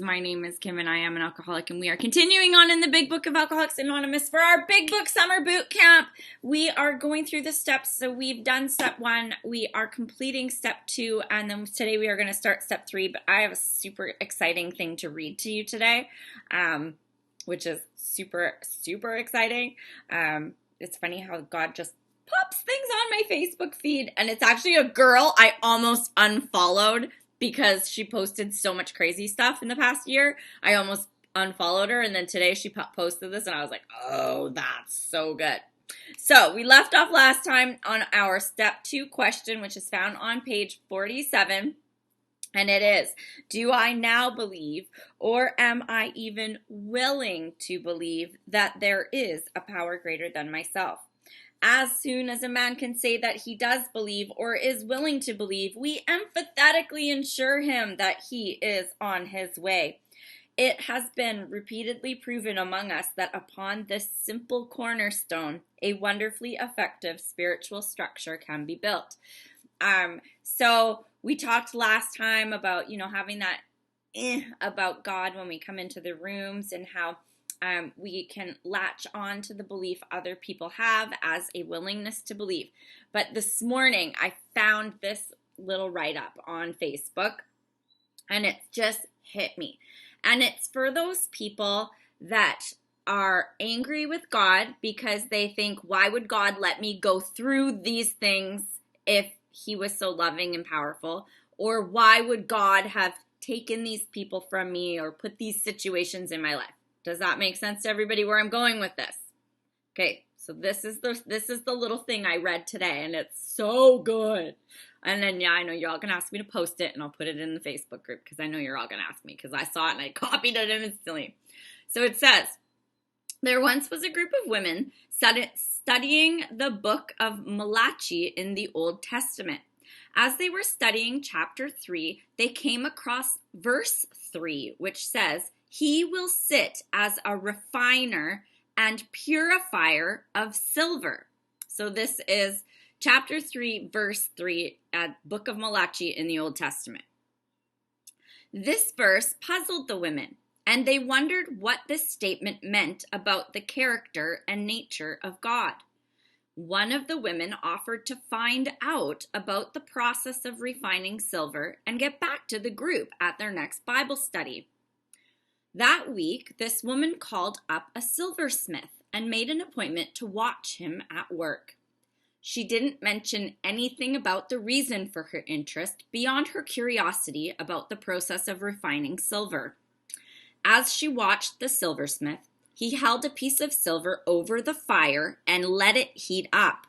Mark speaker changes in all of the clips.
Speaker 1: My name is Kim and I am an alcoholic, and we are continuing on in the Big Book of Alcoholics Anonymous for our Big Book Summer Boot Camp. We are going through the steps. So we've done step 1, we are completing step 2, and then today we are going to start step 3. But I have a super exciting thing to read to you today, which is super, super exciting. It's funny how God just pops things on my Facebook feed, and it's actually a girl I almost unfollowed because she posted so much crazy stuff in the past year. I almost unfollowed her, and then today she posted this, and I was like, oh, that's so good. So we left off last time on our step 2 question, which is found on page 47, and it is, do I now believe, or am I even willing to believe that there is a power greater than myself? As soon as a man can say that he does believe or is willing to believe, we emphatically assure him that he is on his way. It has been repeatedly proven among us that upon this simple cornerstone, a wonderfully effective spiritual structure can be built. So we talked last time about, having that about God when we come into the rooms, and how we can latch on to the belief other people have as a willingness to believe. But this morning, I found this little write-up on Facebook, and it just hit me. And it's for those people that are angry with God because they think, why would God let me go through these things if he was so loving and powerful? Or why would God have taken these people from me or put these situations in my life? Does that make sense to everybody where I'm going with this? Okay, so this is the little thing I read today, and it's so good. And then, I know you're all going to ask me to post it, and I'll put it in the Facebook group, because I know you're all going to ask me, because I saw it and I copied it instantly. So it says, there once was a group of women studying the book of Malachi in the Old Testament. As they were studying chapter 3, they came across verse 3, which says, he will sit as a refiner and purifier of silver. So this is chapter 3, verse 3, book of Malachi in the Old Testament. This verse puzzled the women, and they wondered what this statement meant about the character and nature of God. One of the women offered to find out about the process of refining silver and get back to the group at their next Bible study. That week, this woman called up a silversmith and made an appointment to watch him at work. She didn't mention anything about the reason for her interest beyond her curiosity about the process of refining silver. As she watched the silversmith, he held a piece of silver over the fire and let it heat up.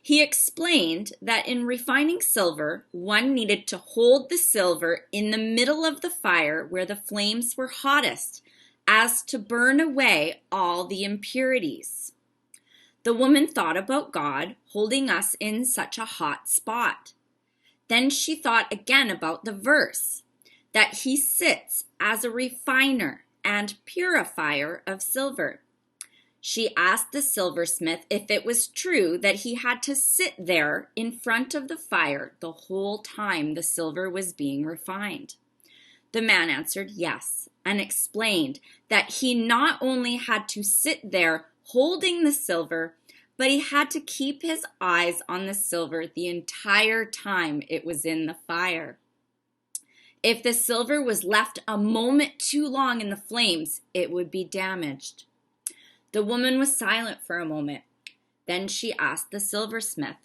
Speaker 1: He explained that in refining silver, one needed to hold the silver in the middle of the fire where the flames were hottest, as to burn away all the impurities. The woman thought about God holding us in such a hot spot. Then she thought again about the verse, that he sits as a refiner and purifier of silver. She asked the silversmith if it was true that he had to sit there in front of the fire the whole time the silver was being refined. The man answered yes, and explained that he not only had to sit there holding the silver, but he had to keep his eyes on the silver the entire time it was in the fire. If the silver was left a moment too long in the flames, it would be damaged. The woman was silent for a moment. Then she asked the silversmith,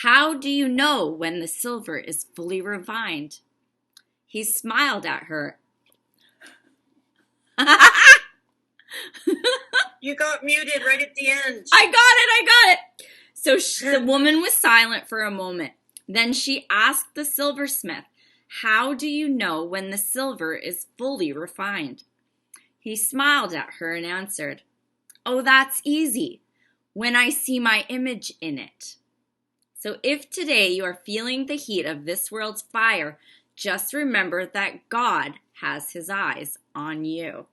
Speaker 1: how do you know when the silver is fully refined? He smiled at her.
Speaker 2: You got muted right at the end.
Speaker 1: I got it. So the woman was silent for a moment. Then she asked the silversmith, how do you know when the silver is fully refined? He smiled at her and answered, oh, that's easy, when I see my image in it. So if today you are feeling the heat of this world's fire, just remember that God has his eyes on you.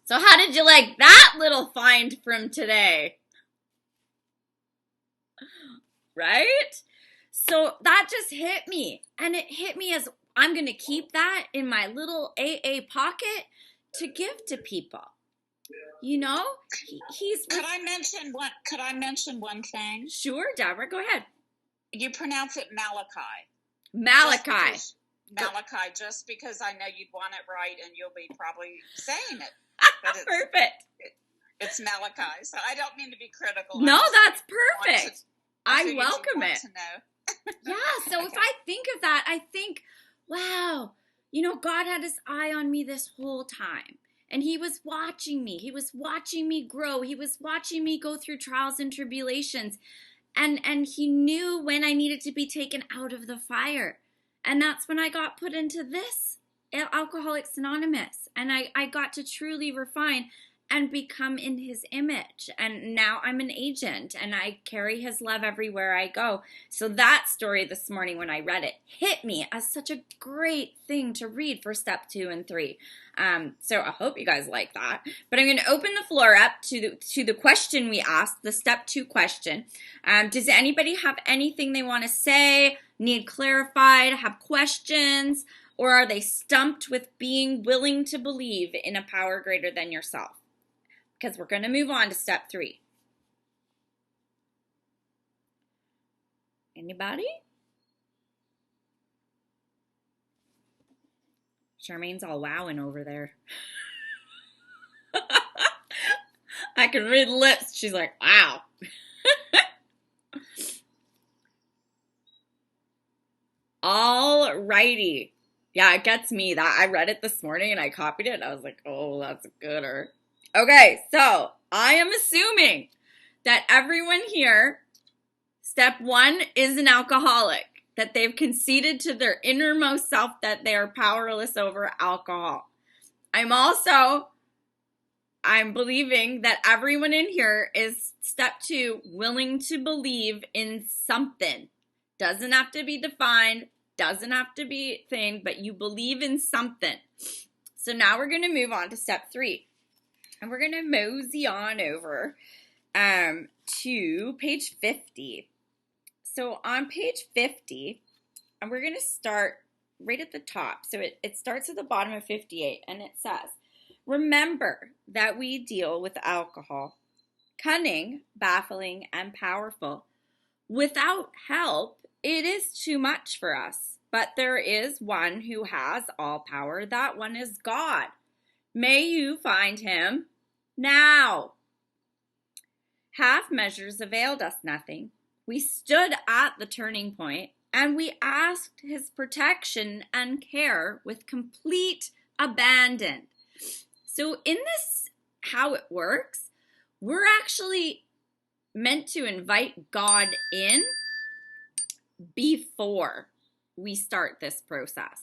Speaker 1: So how did you like that little find from today? Right? So that just hit me. And it hit me as I'm going to keep that in my little AA pocket to give to people. You know, he's.
Speaker 3: Could I mention one thing?
Speaker 1: Sure, Deborah, go ahead.
Speaker 3: You pronounce it Malachi.
Speaker 1: Malachi.
Speaker 3: Just because I know you'd want it right, and you'll be probably saying it.
Speaker 1: Perfect.
Speaker 3: It's Malachi, so I don't mean to be critical.
Speaker 1: No, that's perfect. I welcome it. Yeah, so if I think of that, I think, wow, you know, God had his eye on me this whole time. And he was watching me. He was watching me grow. He was watching me go through trials and tribulations. And he knew when I needed to be taken out of the fire. And that's when I got put into this, Alcoholics Anonymous. And I got to truly refine and become in his image. And now I'm an agent and I carry his love everywhere I go. So that story this morning when I read it hit me as such a great thing to read for step 2 and 3. So I hope you guys like that. But I'm going to open the floor up to the question we asked, the step 2 question. Does anybody have anything they want to say, need clarified, have questions, or are they stumped with being willing to believe in a power greater than yourself? Because we're going to move on to step 3. Anybody? Charmaine's all wowing over there. I can read lips. She's like, wow. All righty. Yeah, it gets me. That I read it this morning and I copied it. And I was like, oh, that's a gooder. Okay, so I am assuming that everyone here, step 1 is an alcoholic, that they've conceded to their innermost self that they are powerless over alcohol. I'm believing that everyone in here is step 2, willing to believe in something. Doesn't have to be defined, doesn't have to be thing, but you believe in something. So now we're going to move on to step 3. And we're going to mosey on over to page 50. So on page 50, and we're going to start right at the top. So it starts at the bottom of 58, and it says, remember that we deal with alcohol, cunning, baffling, and powerful. Without help, it is too much for us. But there is one who has all power. That one is God. May you find him now. Half measures availed us nothing. We stood at the turning point and we asked his protection and care with complete abandon. So in this, how it works, we're actually meant to invite God in before we start this process.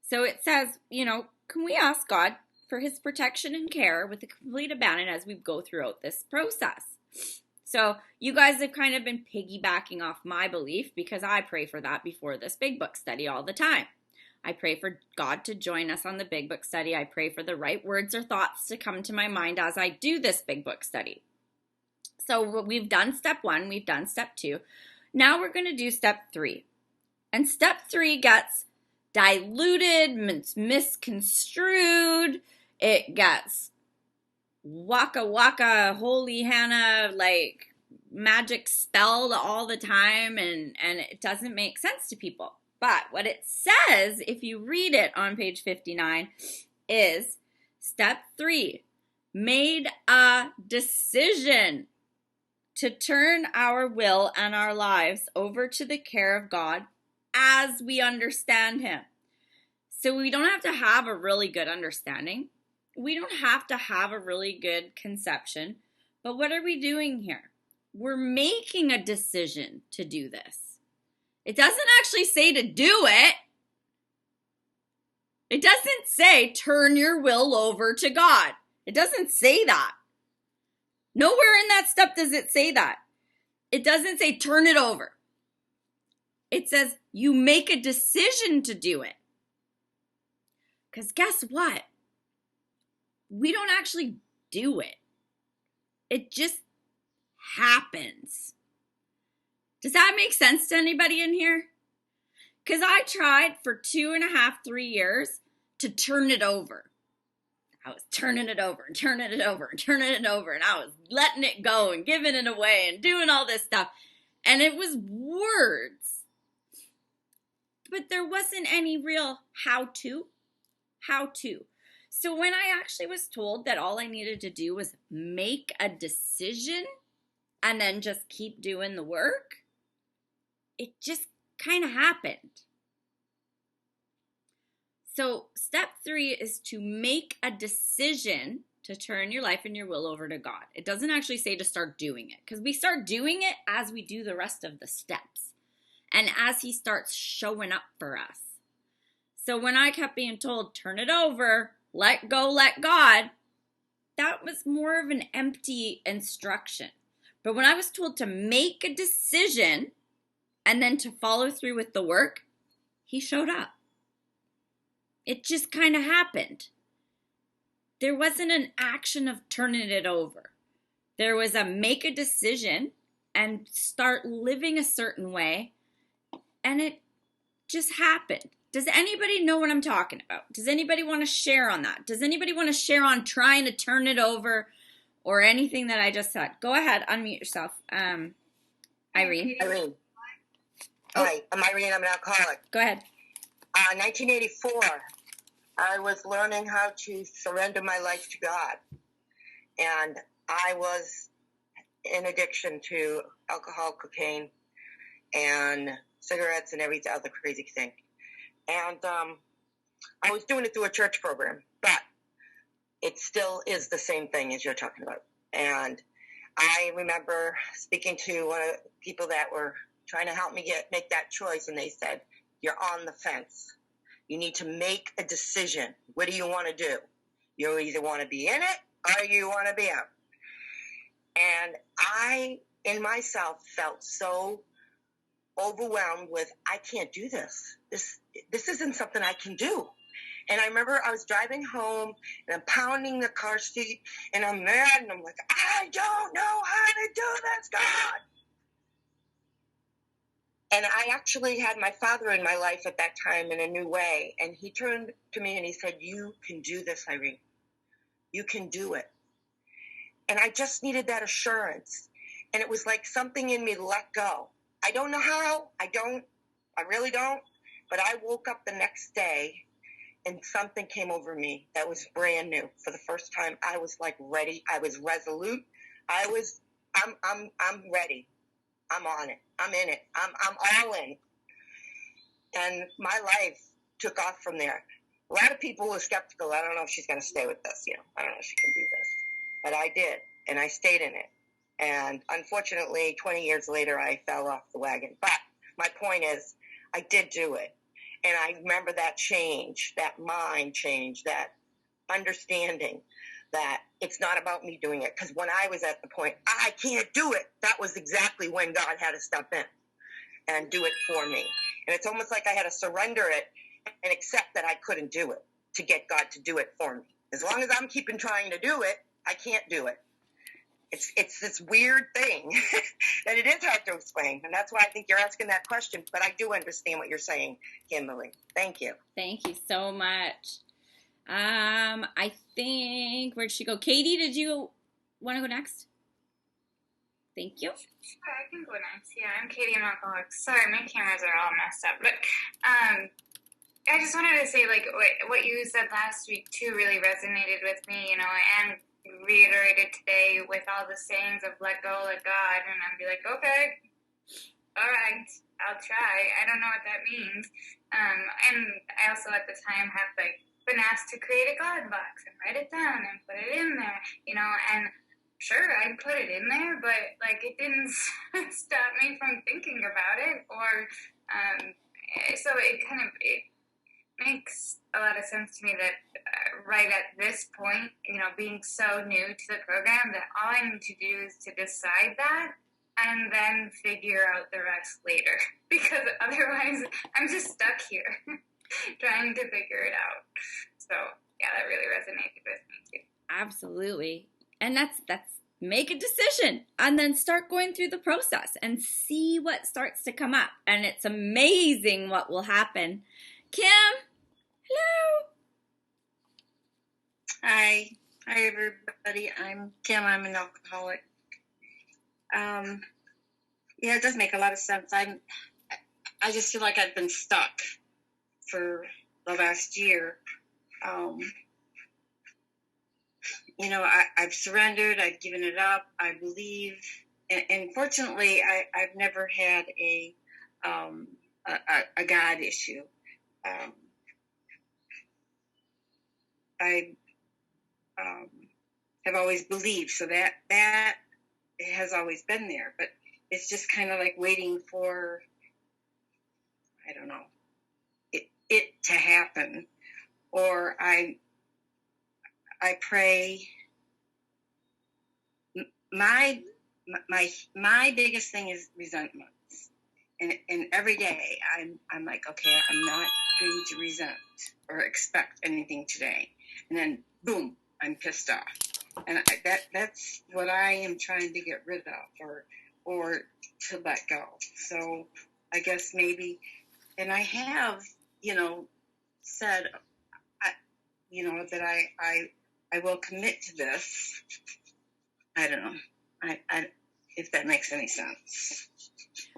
Speaker 1: So it says, you know, can we ask God for his protection and care with a complete abandon as we go throughout this process? So you guys have kind of been piggybacking off my belief because I pray for that before this big book study all the time. I pray for God to join us on the big book study. I pray for the right words or thoughts to come to my mind as I do this big book study. So we've done step 1, we've done step 2. Now we're going to do step 3. And step 3 gets diluted, misconstrued. It gets waka waka, holy Hannah, like magic spelled all the time, and it doesn't make sense to people. But what it says, if you read it on page 59, is step 3, made a decision to turn our will and our lives over to the care of God as we understand him. So we don't have to have a really good understanding. We don't have to have a really good conception. But what are we doing here? We're making a decision to do this. It doesn't actually say to do it. It doesn't say turn your will over to God. It doesn't say that. Nowhere in that step does it say that. It doesn't say turn it over. It says you make a decision to do it. Because guess what? We don't actually do it. It just happens. Does that make sense to anybody in here? Because I tried for 2.5, 3 years to turn it over. I was turning it over and turning it over and turning it over, and I was letting it go and giving it away and doing all this stuff. And it was words. But there wasn't any real how to. So when I actually was told that all I needed to do was make a decision and then just keep doing the work, it just kind of happened. So step 3 is to make a decision to turn your life and your will over to God. It doesn't actually say to start doing it, because we start doing it as we do the rest of the steps and as he starts showing up for us. So when I kept being told, turn it over, let go, let God, that was more of an empty instruction. But when I was told to make a decision and then to follow through with the work, he showed up. It just kind of happened. There wasn't an action of turning it over. There was a make a decision and start living a certain way, and it just happened. Does anybody know what I'm talking about? Does anybody want to share on that? Does anybody want to share on trying to turn it over or anything that I just said? Go ahead, unmute yourself. Irene.
Speaker 4: Irene. Hi, I'm Irene. I'm an alcoholic.
Speaker 1: Go ahead.
Speaker 4: 1984, I was learning how to surrender my life to God. And I was in addiction to alcohol, cocaine, and cigarettes and every other crazy thing. And I was doing it through a church program, but it still is the same thing as you're talking about. And I remember speaking to one of the people that were trying to help me make that choice, and they said, you're on the fence. You need to make a decision. What do you want to do? You either want to be in it or you want to be out. And I, in myself, felt so overwhelmed with, I can't do this. This isn't something I can do. And I remember I was driving home and I'm pounding the car seat and I'm mad and I'm like, I don't know how to do this, God. And I actually had my father in my life at that time in a new way. And he turned to me and he said, you can do this, Irene. You can do it. And I just needed that assurance. And it was like something in me let go. I don't know how. I really don't. But I woke up the next day and something came over me that was brand new. For the first time, I was like ready. I was resolute. I'm ready. I'm on it. I'm in it. I'm all in. And my life took off from there. A lot of people were skeptical. I don't know if she's going to stay with this. I don't know if she can do this. But I did, and I stayed in it. And unfortunately, 20 years later, I fell off the wagon. But my point is, I did do it. And I remember that change, that mind change, that understanding that it's not about me doing it. Because when I was at the point, I can't do it, that was exactly when God had to step in and do it for me. And it's almost like I had to surrender it and accept that I couldn't do it to get God to do it for me. As long as I'm keeping trying to do it, I can't do it. It's this weird thing that it is hard to explain. And that's why I think you're asking that question. But I do understand what you're saying, Kimberly. Thank you.
Speaker 1: Thank you so much. I think, where'd she go? Katie, did you want to go next? Thank you.
Speaker 5: Sure, I can go next. Yeah, I'm Katie. I'm alcoholic. Sorry, my cameras are all messed up. But I just wanted to say, like, what you said last week, too, really resonated with me, and reiterated today with all the sayings of let go, let God. And I'd be like, okay, all right, I'll try. I don't know what that means. And I also at the time had, been asked to create a God box and write it down and put it in there, and sure, I put it in there, but, it didn't stop me from thinking about it, or, so it makes a lot of sense to me that right at this point, being so new to the program, that all I need to do is to decide that and then figure out the rest later, because otherwise I'm just stuck here trying to figure it out. So yeah, that really resonated with me too.
Speaker 1: Absolutely. And that's make a decision and then start going through the process and see what starts to come up. And it's amazing what will happen. Kim, hello.
Speaker 2: Hi everybody. I'm Kim. I'm an alcoholic. Yeah, it does make a lot of sense. I just feel like I've been stuck for the last year. I've surrendered. I've given it up. I believe, and fortunately, I've never had a God issue. I have always believed, so that has always been there. But it's just kind of like waiting for, I don't know, it to happen, or I pray. My biggest thing is resentments, and every day I'm like, okay, I'm not going to resent or expect anything today, and then boom, I'm pissed off, and that's what I am trying to get rid of, or to let go. So I guess maybe, and I have said, that I will commit to this. I don't know. I if that makes any sense.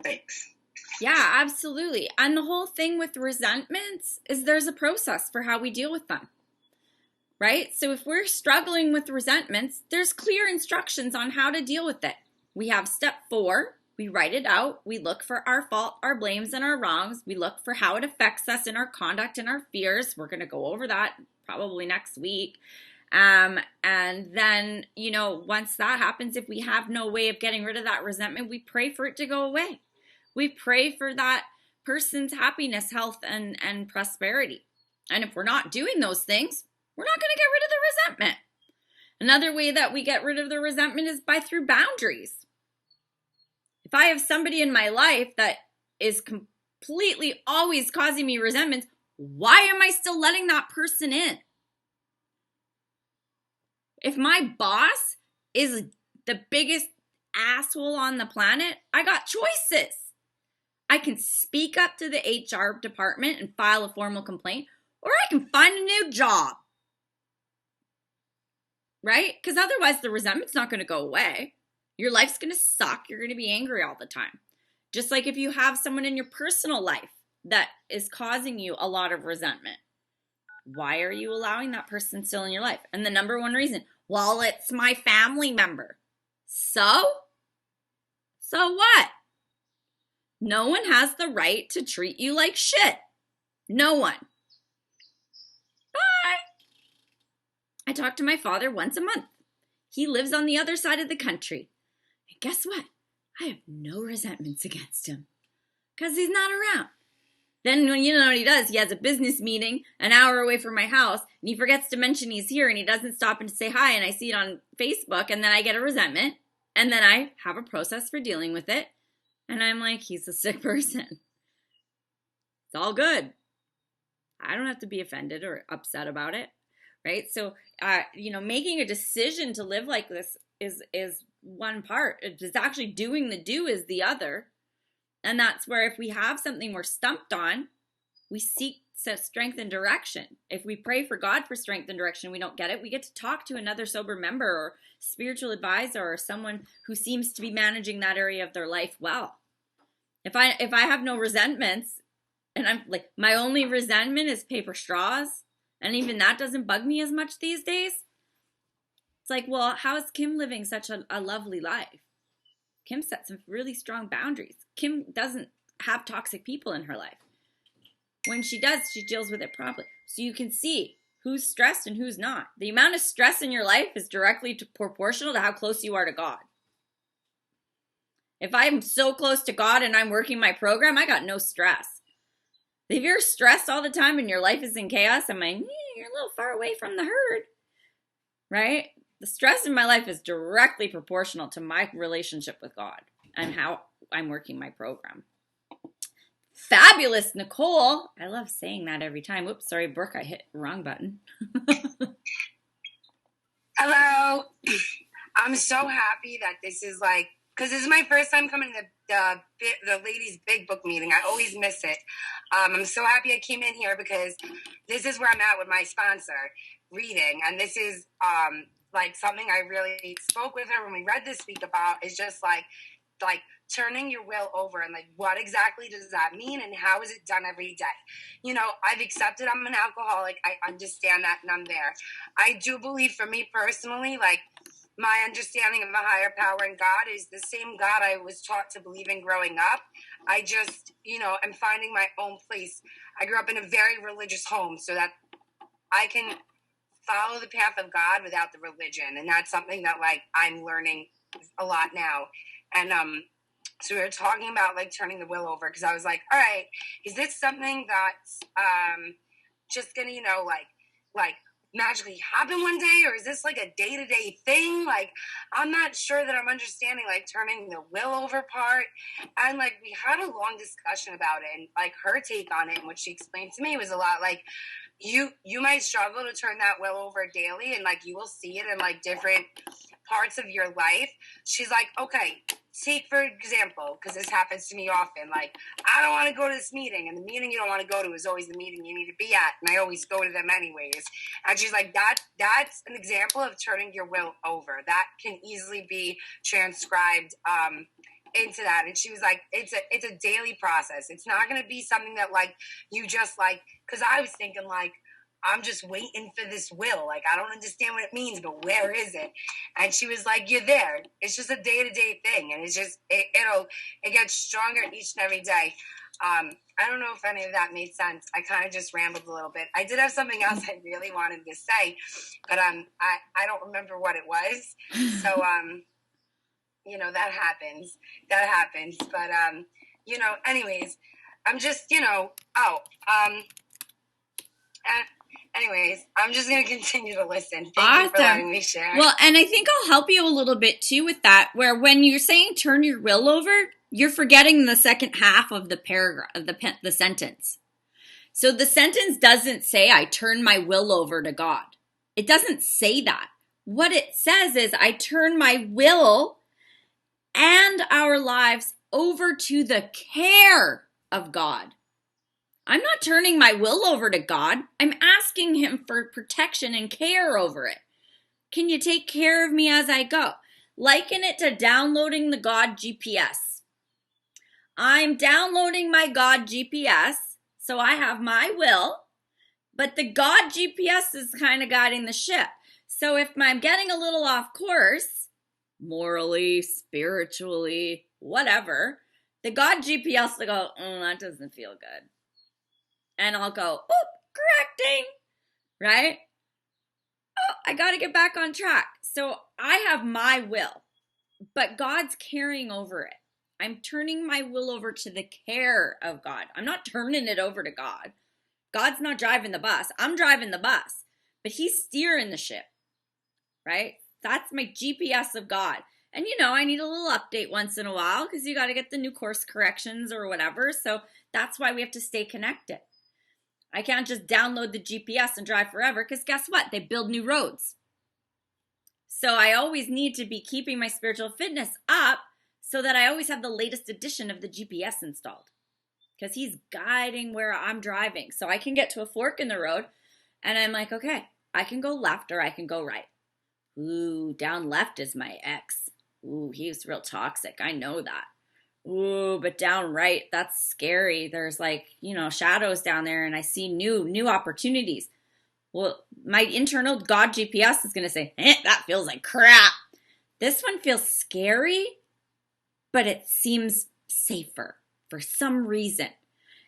Speaker 2: Thanks.
Speaker 1: Yeah, absolutely. And the whole thing with resentments is there's a process for how we deal with them, right? So if we're struggling with resentments, there's clear instructions on how to deal with it. We have step 4. We write it out. We look for our fault, our blames, and our wrongs. We look for how it affects us in our conduct and our fears. We're going to go over that probably next week. And then, once that happens, if we have no way of getting rid of that resentment, we pray for it to go away. We pray for that person's happiness, health, and prosperity. And if we're not doing those things, we're not going to get rid of the resentment. Another way that we get rid of the resentment is through boundaries. If I have somebody in my life that is completely always causing me resentments, why am I still letting that person in? If my boss is the biggest asshole on the planet, I got choices. I can speak up to the HR department and file a formal complaint, or I can find a new job. Right? Because otherwise the resentment's not going to go away. Your life's going to suck. You're going to be angry all the time. Just like if you have someone in your personal life that is causing you a lot of resentment. Why are you allowing that person still in your life? And the number one reason, well, it's my family member. So what? No one has the right to treat you like shit. No one. Bye. I talk to my father once a month. He lives on the other side of the country. And guess what? I have no resentments against him because he's not around. Then when you know what he does, he has a business meeting an hour away from my house, and he forgets to mention he's here, and he doesn't stop and say hi, and I see it on Facebook, and then I get a resentment, and then I have a process for dealing with it, and I'm like, he's a sick person. It's all good. I don't have to be offended or upset about it, right? So, making a decision to live like this is one part. It's actually doing the do is the other. And that's where if we have something we're stumped on, we seek strength and direction. If we pray for God for strength and direction, we don't get it, we get to talk to another sober member or spiritual advisor or someone who seems to be managing that area of their life well. If I have no resentments, and I'm like, my only resentment is paper straws, and even that doesn't bug me as much these days. It's like, well, how is Kim living such a lovely life? Kim sets some really strong boundaries. Kim doesn't have toxic people in her life. When she does, she deals with it properly. So you can see who's stressed and who's not. The amount of stress in your life is directly proportional to how close you are to God. If I'm so close to God and I'm working my program, I got no stress. If you're stressed all the time and your life is in chaos, I'm like, you're a little far away from the herd, right? The stress in my life is directly proportional to my relationship with God and how I'm working my program. Fabulous, Nicole. I love saying that every time. Oops, sorry, Brooke, I hit the wrong button.
Speaker 6: Hello.
Speaker 2: I'm so happy that this is like, because this is my first time coming to the ladies' big book meeting. I always miss it. I'm so happy I came in here because this is where I'm at with my sponsor reading, and this is like something I really spoke with her when we read this week about, is just like turning your will over, and like what exactly does that mean, and how is it done every day? You know, I've accepted I'm an alcoholic. I understand that, and I'm there. I do believe, for me personally, like, my understanding of a higher power in God is the same God I was taught to believe in growing up. I just, you know, am finding my own place. I grew up in a very religious home so that I can follow the path of God without the religion. And that's something that, like, I'm learning a lot now. And so we were talking about, like, turning the will over, because I was like, all right, is this something that's just gonna, you know, like magically happen one day, or is this like a day-to-day thing? Like, I'm not sure that I'm understanding, like, turning the will over part. And like, we had a long discussion about it, and like, her take on it and what she explained to me was a lot like, you might struggle to turn that will over daily, and like, you will see it in like different parts of your life. She's like, okay, take for example, because this happens to me often, like, I don't want to go to this meeting, and the meeting you don't want to go to is always the meeting you need to be at, and I always go to them anyways. And she's like, that's an example of turning your will over. That can easily be transcribed into that. And she was like, it's a daily process. It's not going to be something that, like, you just, like, because I was thinking, like, I'm just waiting for this will. Like, I don't understand what it means, but where is it? And she was like, you're there. It's just a day-to-day thing. And it's just, it gets stronger each and every day. I don't know if any of that made sense. I kind of just rambled a little bit. I did have something else I really wanted to say, but I don't remember what it was. So, you know, that happens. But, you know, anyways, I'm just, you know, anyways, I'm just going to continue to listen. Thank you for letting me share.
Speaker 1: Well, and I think I'll help you a little bit too with that, where when you're saying turn your will over, you're forgetting the second half of the paragraph, of the sentence. So the sentence doesn't say I turn my will over to God. It doesn't say that. What it says is I turn my will and our lives over to the care of God. I'm not turning my will over to God. I'm asking him for protection and care over it. Can you take care of me as I go? Liken it to downloading the God GPS. I'm downloading my God GPS, so I have my will, but the God GPS is kind of guiding the ship. So if I'm getting a little off course, morally, spiritually, whatever, the God GPS will go, that doesn't feel good. And I'll go, correcting, right? I got to get back on track. So I have my will, but God's carrying over it. I'm turning my will over to the care of God. I'm not turning it over to God. God's not driving the bus. I'm driving the bus, but he's steering the ship, right? That's my GPS of God. And, you know, I need a little update once in a while because you got to get the new course corrections or whatever. So that's why we have to stay connected. I can't just download the GPS and drive forever because guess what? They build new roads. So I always need to be keeping my spiritual fitness up so that I always have the latest edition of the GPS installed because he's guiding where I'm driving. So I can get to a fork in the road and I'm like, okay, I can go left or I can go right. Ooh, down left is my ex. Ooh, he's real toxic. I know that. Ooh, but down right, that's scary. There's like, you know, shadows down there and I see new opportunities. Well, my internal God GPS is going to say, that feels like crap. This one feels scary, but it seems safer for some reason.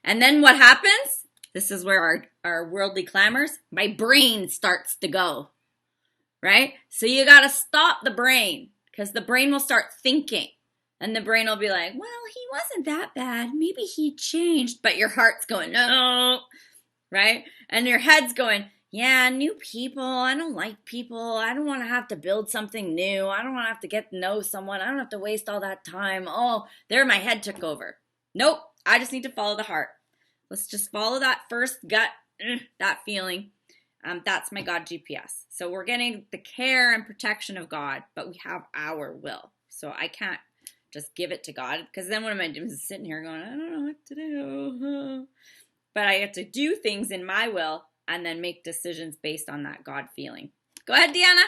Speaker 1: And then what happens? This is where our worldly clamors, my brain starts to go, right? So you got to stop the brain because the brain will start thinking. And the brain will be like, well, he wasn't that bad. Maybe he changed. But your heart's going, no, right? And your head's going, yeah, new people. I don't like people. I don't want to have to build something new. I don't want to have to get to know someone. I don't have to waste all that time. Oh, there my head took over. Nope, I just need to follow the heart. Let's just follow that first gut, that feeling. That's my God GPS. So we're getting the care and protection of God, but we have our will. So I can't just give it to God, because then what am I doing? Just sitting here going, I don't know what to do. But I have to do things in my will and then make decisions based on that God feeling. Go ahead, Deanna.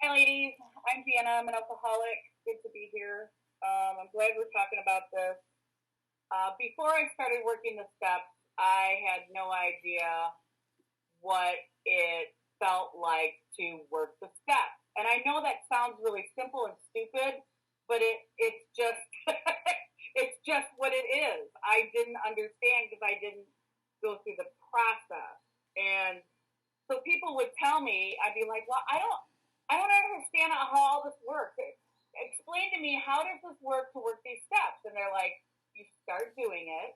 Speaker 6: Hi, ladies. I'm Deanna. I'm an alcoholic. Good to be here. I'm glad we're talking about this. Before I started working the steps, I had no idea what it felt like to work the steps. And I know that sounds really simple and stupid, but it's just it's just what it is. I didn't understand because I didn't go through the process. And so people would tell me, I'd be like, well, I don't understand how all this works. Explain to me, how does this work to work these steps? And they're like, you start doing it,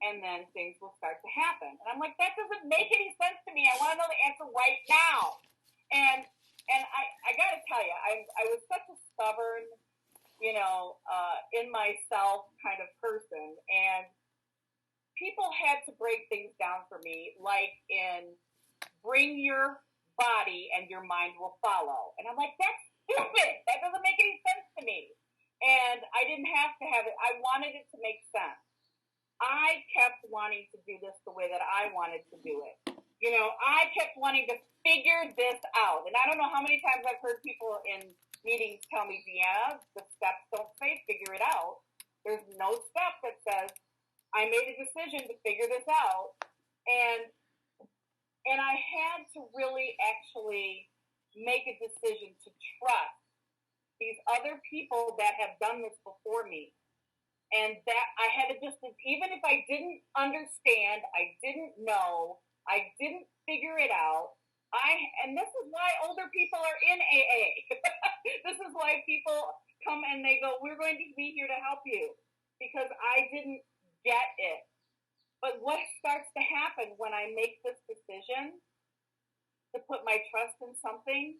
Speaker 6: and then things will start to happen. And I'm like, that doesn't make any sense to me. I want to know the answer right now. And I got to tell you, I was such a stubborn, in myself kind of person. And people had to break things down for me, like in bring your body and your mind will follow. And I'm like, that's stupid. That doesn't make any sense to me. And I didn't have to have it. I wanted it to make sense. I kept wanting to do this the way that I wanted to do it. I kept wanting to figure this out. And I don't know how many times I've heard people in meetings tell me, Deanna, the steps don't say figure it out. There's no step that says, I made a decision to figure this out. And I had to really actually make a decision to trust these other people that have done this before me. And that I had to just, even if I didn't understand, I didn't know, I didn't figure it out. And this is why older people are in AA. This is why people come and they go, we're going to be here to help you, because I didn't get it. But what starts to happen when I make this decision to put my trust in something,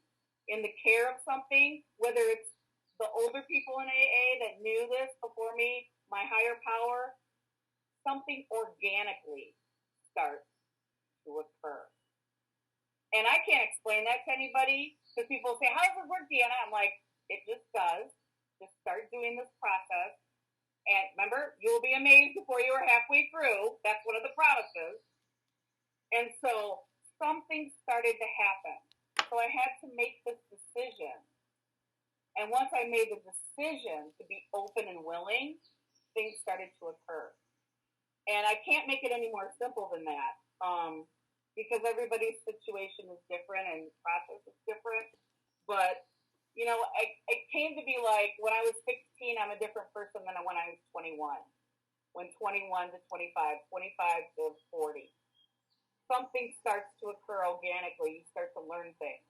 Speaker 6: in the care of something, whether it's the older people in AA that knew this before me, my higher power, something organically starts to occur. And I can't explain that to anybody, because people say, how does this work, Deanna? I'm like, it just does. Just start doing this process. And remember, you'll be amazed before you are halfway through. That's one of the promises. And so something started to happen. So I had to make this decision. And once I made the decision to be open and willing, things started to occur. And I can't make it any more simple than that, because everybody's situation is different and process is different. But, it came to be like when I was 16, I'm a different person than when I was 21. When 21 to 25, 25 to 40. Something starts to occur organically. You start to learn things,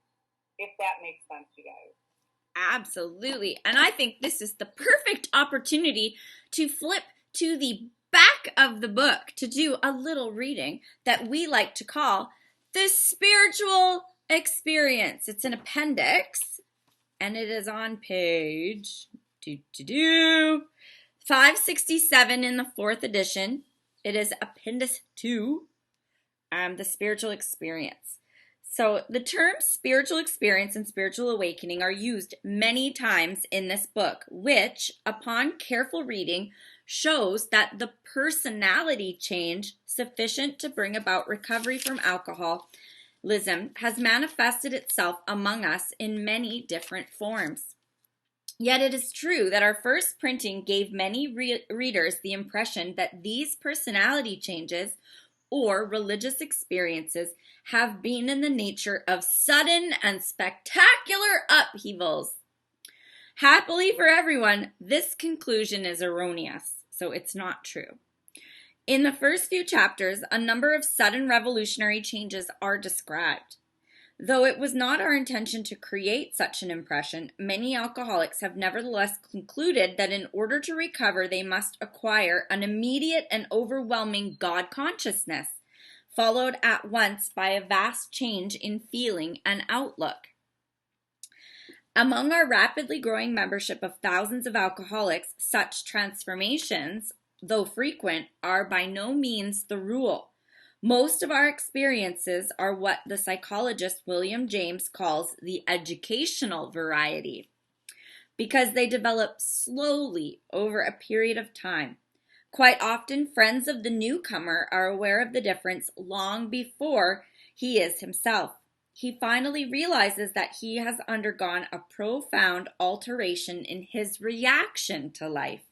Speaker 6: if that makes sense, you guys.
Speaker 1: Absolutely. And I think this is the perfect opportunity to flip to the back of the book to do a little reading that we like to call the spiritual experience. It's an appendix, and it is on page 567 in the 4th edition. It is Appendix 2, the spiritual experience. So the terms spiritual experience and spiritual awakening are used many times in this book, which, upon careful reading, shows that the personality change sufficient to bring about recovery from alcoholism has manifested itself among us in many different forms. Yet it is true that our first printing gave many readers the impression that these personality changes or religious experiences have been in the nature of sudden and spectacular upheavals. Happily for everyone, this conclusion is erroneous, so it's not true. In the first few chapters, a number of sudden revolutionary changes are described. Though it was not our intention to create such an impression, many alcoholics have nevertheless concluded that in order to recover, they must acquire an immediate and overwhelming God consciousness, followed at once by a vast change in feeling and outlook. Among our rapidly growing membership of thousands of alcoholics, such transformations though frequent, are by no means the rule. Most of our experiences are what the psychologist William James calls the educational variety, because they develop slowly over a period of time. Quite often, friends of the newcomer are aware of the difference long before he is himself. He finally realizes that he has undergone a profound alteration in his reaction to life,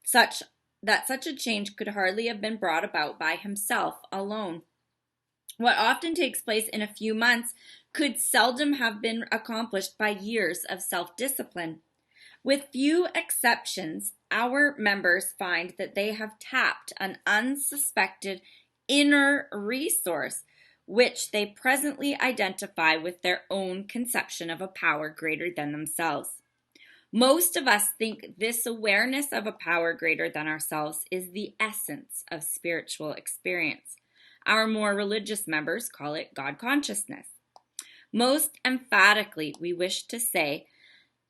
Speaker 1: such a change could hardly have been brought about by himself alone. What often takes place in a few months could seldom have been accomplished by years of self-discipline. With few exceptions, our members find that they have tapped an unsuspected inner resource, which they presently identify with their own conception of a power greater than themselves. Most of us think this awareness of a power greater than ourselves is the essence of spiritual experience. Our more religious members call it God consciousness. Most emphatically, we wish to say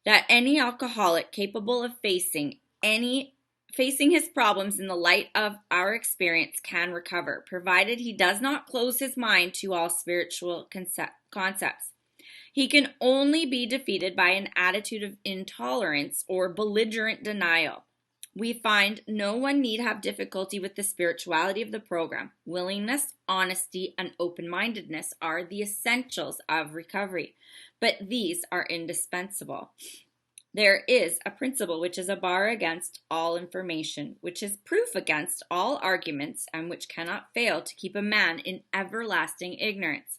Speaker 1: that any alcoholic capable of facing his problems in the light of our experience can recover, provided he does not close his mind to all spiritual concepts. He can only be defeated by an attitude of intolerance or belligerent denial. We find no one need have difficulty with the spirituality of the program. Willingness, honesty, and open-mindedness are the essentials of recovery, but these are indispensable. There is a principle which is a bar against all information, which is proof against all arguments, and which cannot fail to keep a man in everlasting ignorance.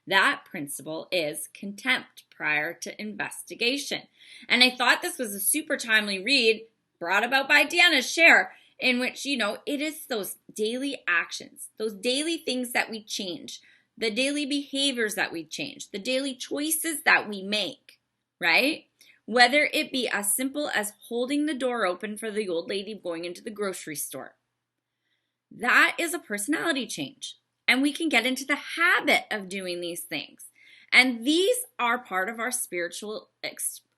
Speaker 1: That principle is contempt prior to investigation. And I thought this was a super timely read brought about by Deanna's share, in which, it is those daily actions, those daily things that we change, the daily behaviors that we change, the daily choices that we make, right? Whether it be as simple as holding the door open for the old lady going into the grocery store. That is a personality change. And we can get into the habit of doing these things. And these are part of our spiritual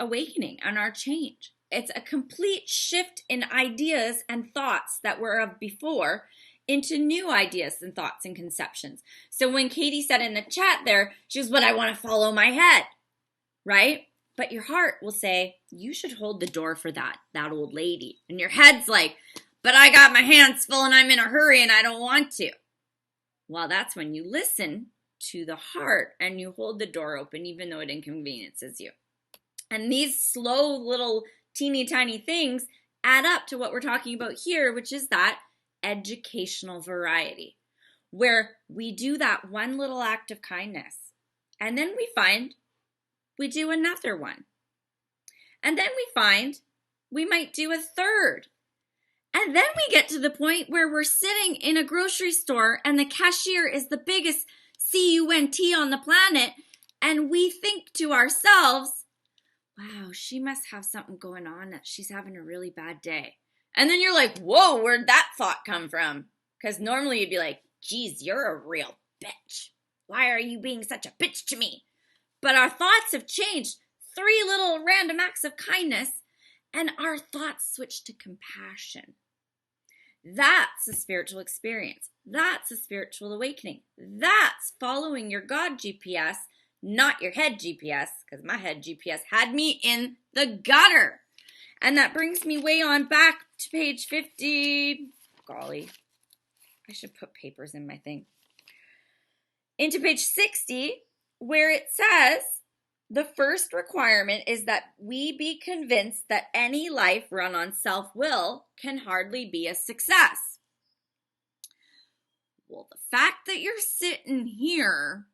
Speaker 1: awakening and our change. It's a complete shift in ideas and thoughts that were of before into new ideas and thoughts and conceptions. So when Katie said in the chat there, she goes, but I want to follow my head, right? But your heart will say, you should hold the door for that old lady. And your head's like, but I got my hands full and I'm in a hurry and I don't want to. Well, that's when you listen to the heart and you hold the door open even though it inconveniences you. And these slow little teeny tiny things add up to what we're talking about here, which is that educational variety, where we do that one little act of kindness and then we find we do another one. And then we find we might do a third. And then we get to the point where we're sitting in a grocery store and the cashier is the biggest CUNT on the planet. And we think to ourselves, wow, she must have something going on that she's having a really bad day. And then you're like, whoa, where'd that thought come from? Because normally you'd be like, geez, you're a real bitch. Why are you being such a bitch to me? But our thoughts have changed. 3 little random acts of kindness, and our thoughts switch to compassion. That's a spiritual experience. That's a spiritual awakening. That's following your God GPS, not your head GPS, because my head GPS had me in the gutter. And that brings me way on back to page 50. Golly, I should put papers in my thing. Into page 60, where it says, the first requirement is that we be convinced that any life run on self-will can hardly be a success. Well, the fact that you're sitting here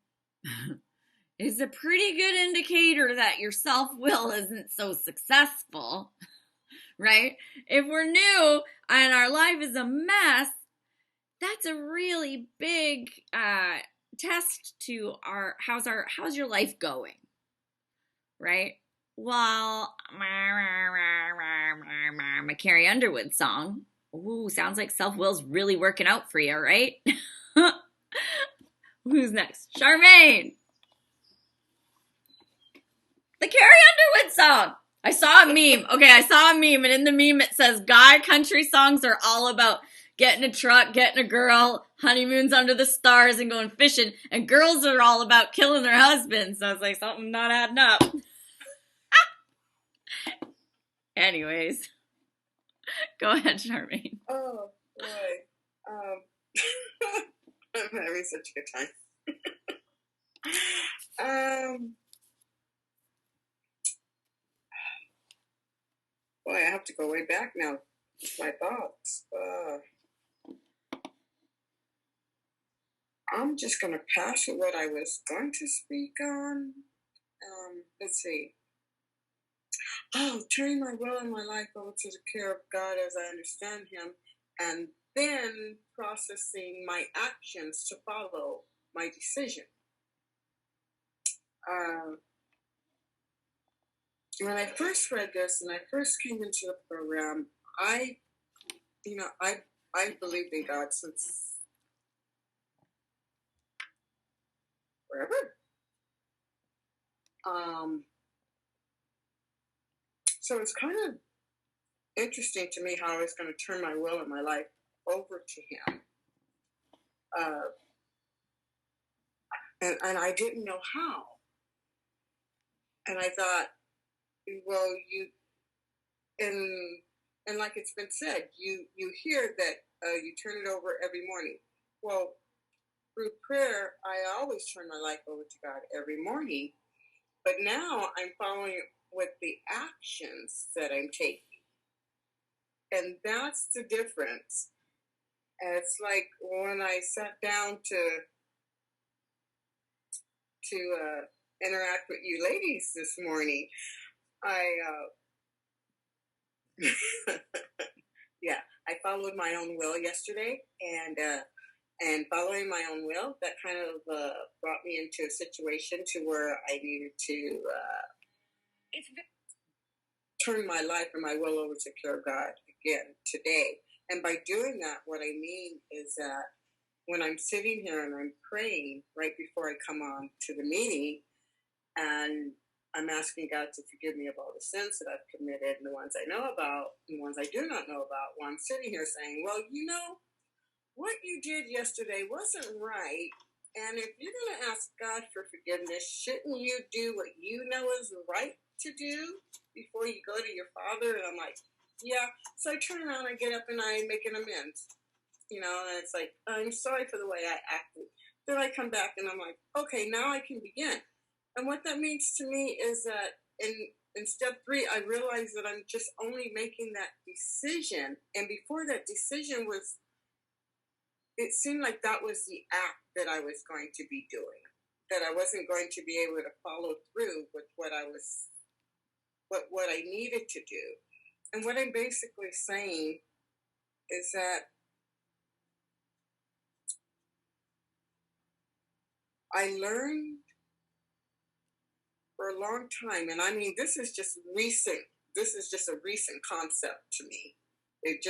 Speaker 1: is a pretty good indicator that your self-will isn't so successful, right? If we're new and our life is a mess, that's a really big test to how's your life going? Right? Well, my Carrie Underwood song. Ooh, sounds like self-will's really working out for you, right? Who's next? Charmaine. The Carrie Underwood song. I saw a meme. Okay, I saw a meme, and in the meme it says, guy country songs are all about getting a truck, getting a girl, honeymoons under the stars, and going fishing. And girls are all about killing their husbands. So I was like, something not adding up. Anyways, go ahead, Charmaine.
Speaker 7: Oh, boy. I'm having such a good time. Boy, I have to go way back now. My thoughts. I'm just going to pass with what I was going to speak on. Let's see. Oh, turning my will and my life over to the care of God as I understand Him, and then processing my actions to follow my decision. When I first read this and I first came into the program, I believed in God since forever. So it's kind of interesting to me how I was going to turn my will and my life over to Him. And I didn't know how. And I thought, well, and like it's been said, you hear that you turn it over every morning. Well, through prayer, I always turn my life over to God every morning. But now I'm following it with the actions that I'm taking. And that's the difference. And it's like when I sat down to interact with you ladies this morning, I followed my own will yesterday, and following my own will, that kind of brought me into a situation to where I needed to turn my life and my will over to care of God again today. And by doing that, what I mean is that when I'm sitting here and I'm praying right before I come on to the meeting, and I'm asking God to forgive me of all the sins that I've committed, and the ones I know about and the ones I do not know about, while I'm sitting here saying, well, what you did yesterday wasn't right. And if you're going to ask God for forgiveness, shouldn't you do what you know is right to do before you go to your Father? And I'm like, yeah. So I turn around, I get up, and I make an amends. And it's like, I'm sorry for the way I acted. Then I come back, and I'm like, okay, now I can begin. And what that means to me is that in step 3, I realized that I'm just only making that decision. And before that decision it seemed like that was the act that I was going to be doing, that I wasn't going to be able to follow through with what I needed to do. And what I'm basically saying is that I learned for a long time, and I mean, this is just a recent concept to me. It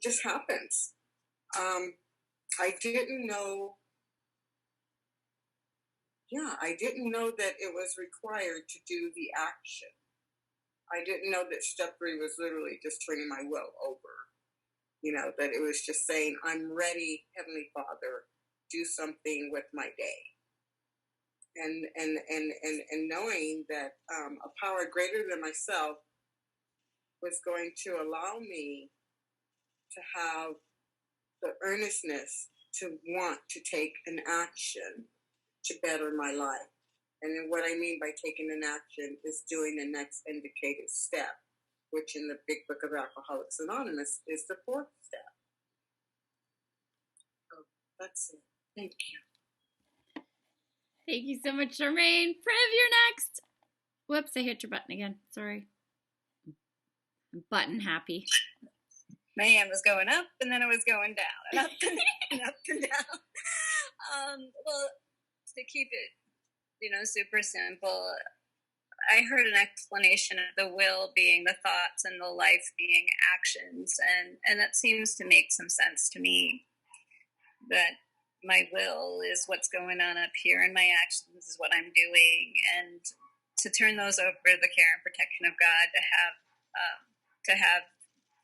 Speaker 7: just happens. I didn't know that it was required to do the action. I didn't know that step 3 was literally just turning my will over. That it was just saying, I'm ready, Heavenly Father, do something with my day. And knowing that a power greater than myself was going to allow me to have the earnestness to want to take an action to better my life. And then what I mean by taking an action is doing the next indicated step, which in the Big Book of Alcoholics Anonymous is the 4th step. So that's it. Thank you.
Speaker 1: Thank you so much, Charmaine. Priv, you're next. Whoops, I hit your button again. Sorry. I'm button happy.
Speaker 8: My hand was going up, and then it was going down, and up and up and down. Well, to keep it, super simple, I heard an explanation of the will being the thoughts and the life being actions, and that seems to make some sense to me, that my will is what's going on up here, and my actions is what I'm doing. And to turn those over to the care and protection of God, to have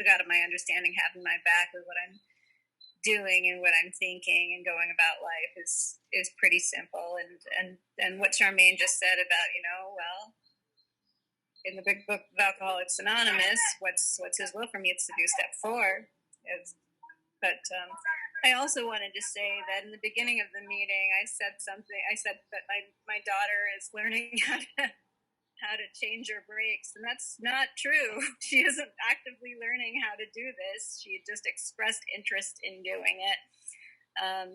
Speaker 8: the God of my understanding having my back with what I'm doing and what I'm thinking and going about life is pretty simple. And what Charmaine just said about, well, in the big book of Alcoholics Anonymous, what's his will for me? It's to do step 4. But I also wanted to say that in the beginning of the meeting, I said that my daughter is learning how to change her brakes, and that's not true. She isn't actively learning how to do this. She just expressed interest in doing it.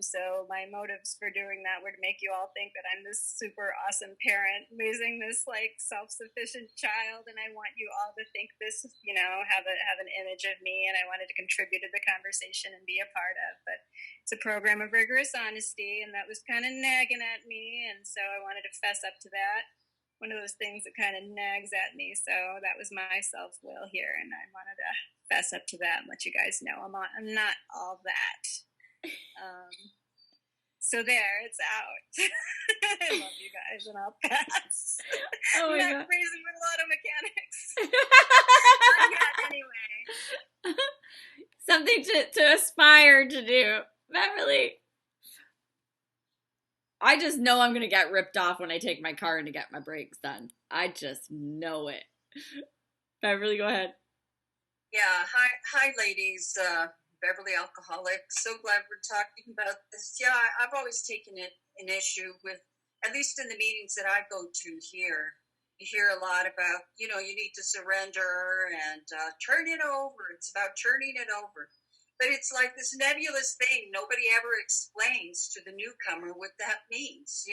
Speaker 8: So my motives for doing that were to make you all think that I'm this super awesome parent raising this like self-sufficient child, and I want you all to think this, have an image of me, and I wanted to contribute to the conversation and be a part of. But it's a program of rigorous honesty, and that was kind of nagging at me, and so I wanted to fess up to that. One of those things that kind of nags at me. So that was my self-will here, and I wanted to fess up to that and let you guys know I'm not all that. So there, it's out. I love you guys, and I'll pass.
Speaker 1: Oh my
Speaker 8: I'm not
Speaker 1: God.
Speaker 8: crazy with auto mechanics. Not yet, anyway.
Speaker 1: Something to aspire to do. Beverly. I just know I'm going to get ripped off when I take my car in to get my brakes done. I just know it. Beverly, go ahead.
Speaker 9: Yeah, hi ladies. Beverly Alcoholic. So glad we're talking about this. Yeah, I've always taken an issue with, at least in the meetings that I go to here, you hear a lot about, you need to surrender and turn it over. It's about turning it over. But it's like this nebulous thing. Nobody ever explains to the newcomer what that means,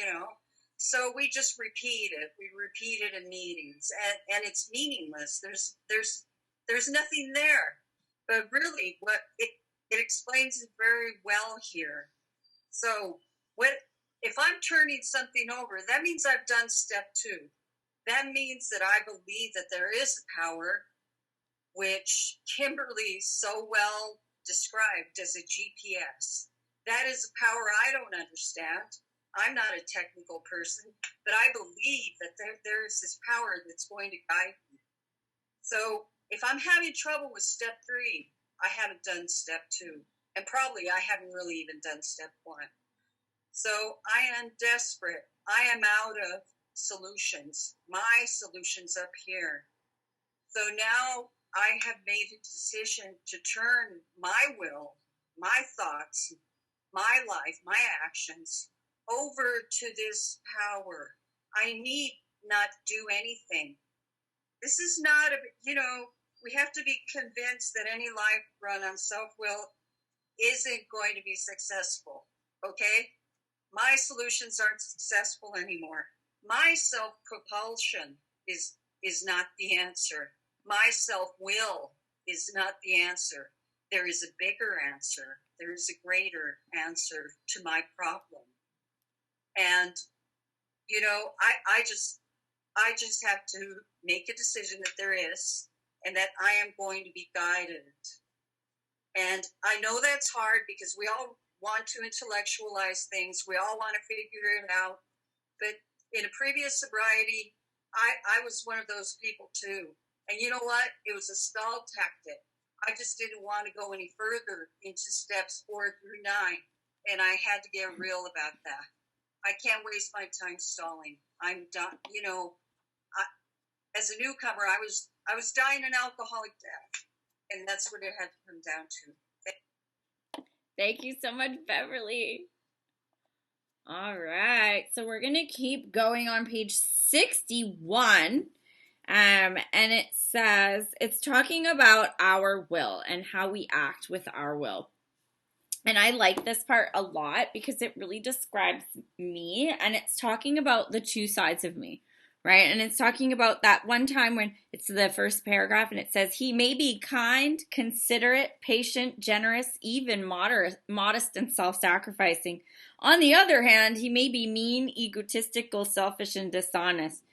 Speaker 9: So we just repeat it. We repeat it in meetings, and it's meaningless. There's nothing there. But really, what it explains it very well here. So if I'm turning something over, that means I've done step 2. That means that I believe that there is a power, which Kimberly so well described as a GPS. That is a power I don't understand. I'm not a technical person, but I believe that there is this power that's going to guide me. So if I'm having trouble with step 3, I haven't done step 2. And probably I haven't really even done step 1. So I am desperate. I am out of solutions. My solution's up here. So now I have made a decision to turn my will, my thoughts, my life, my actions over to this power. I need not do anything. This is not we have to be convinced that any life run on self-will isn't going to be successful, okay? My solutions aren't successful anymore. My self-propulsion is not the answer. My self-will is not the answer. There is a bigger answer. There is a greater answer to my problem. And, I just have to make a decision that there is, and that I am going to be guided. And I know that's hard because we all want to intellectualize things. We all want to figure it out. But in a previous sobriety, I was one of those people too. And you know what? It was a stall tactic. I just didn't want to go any further into steps 4 through 9. And I had to get real about that. I can't waste my time stalling. I'm done. As a newcomer, I was dying an alcoholic death. And that's what it had to come down to.
Speaker 1: Thank you so much, Beverly. All right. So we're going to keep going on page 61. And it says, it's talking about our will and how we act with our will. And I like this part a lot because it really describes me, and it's talking about the two sides of me, right? And it's talking about that one time when it's the first paragraph and it says, he may be kind, considerate, patient, generous, even modest and self-sacrificing. On the other hand, he may be mean, egotistical, selfish, and dishonest.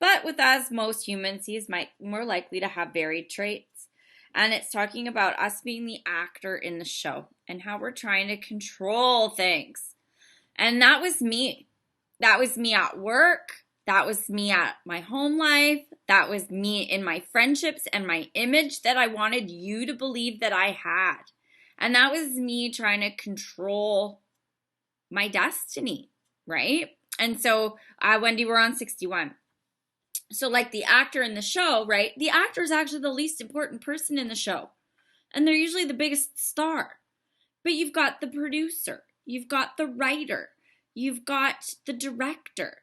Speaker 1: But with us, most humans, he is more likely to have varied traits. And it's talking about us being the actor in the show and how we're trying to control things. And that was me. That was me at work. That was me at my home life. That was me in my friendships and my image that I wanted you to believe that I had. And that was me trying to control my destiny, right? And so, Wendy, we're on 61. So like the actor in the show, right? The actor is actually the least important person in the show. And they're usually the biggest star. But you've got the producer. You've got the writer. You've got the director,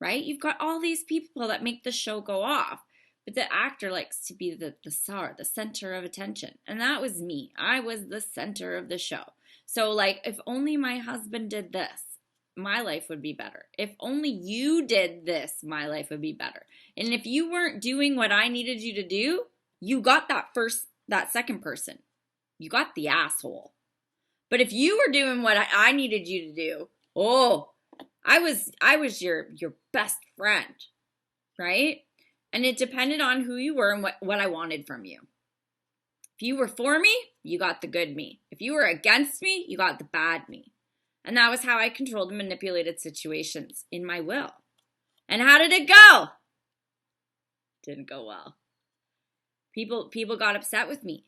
Speaker 1: right? You've got all these people that make the show go off. But the actor likes to be the star, the center of attention. And that was me. I was the center of the show. So like, if only my husband did this, my life would be better. If only you did this, my life would be better. And if you weren't doing what I needed you to do, you got that second person. You got the asshole. But if you were doing what I needed you to do, oh, I was your best friend, right? And it depended on who you were and what I wanted from you. If you were for me, you got the good me. If you were against me, you got the bad me. And that was how I controlled and manipulated situations in my will. And how did it go? Didn't go well. People got upset with me.